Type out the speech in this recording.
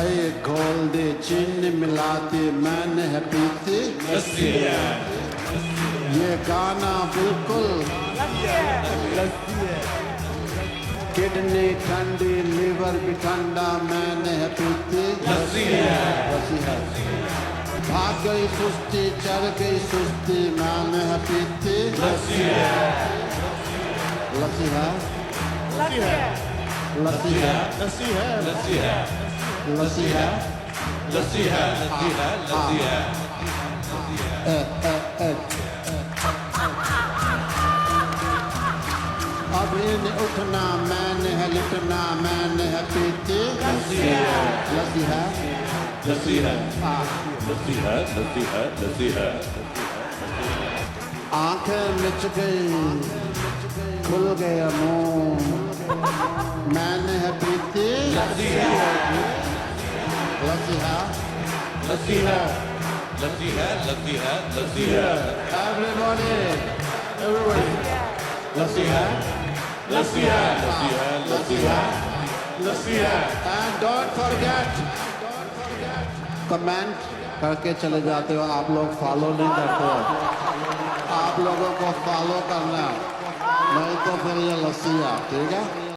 दही घोल दे चीनी मिला दे मैंने है पीती लस्सी है, ये गाना बिल्कुल लस्सी है, किडनी ठंडी लीवर भी ठंडा मैंने है पीती लस्सी है, लस्सी है भाग गई सुस्ती चढ़ गई सुस्ती मैंने है पीती लस्सी है, लस्सी है लस्सी है, लस्सी है लस्सी है, लस्सी है, लस्सी है लस्सी है, लस्सी है, लस्सी है, अब इन्हें उठना मैंने है लिटना मैंने है पीती लस्सी है, लस्सी है लस्सी है, लस्सी है, लस्सी है, लस्सी है, आंखें मिच गई खुल गया मुंह मैंने है पीती लस्सी है, लस्सी है लस्सी है, लस्सी है, लस्सी है, लस्सी है, everybody लस्सी है, लस्सी है, लस्सी है, लस्सी है, लस्सी है, and don't forget कमेंट करके चले जाते हो आप लोग फॉलो नहीं करते हो आप लोगों को फॉलो करना नहीं तो फिर ये लस्सी है ठीक है।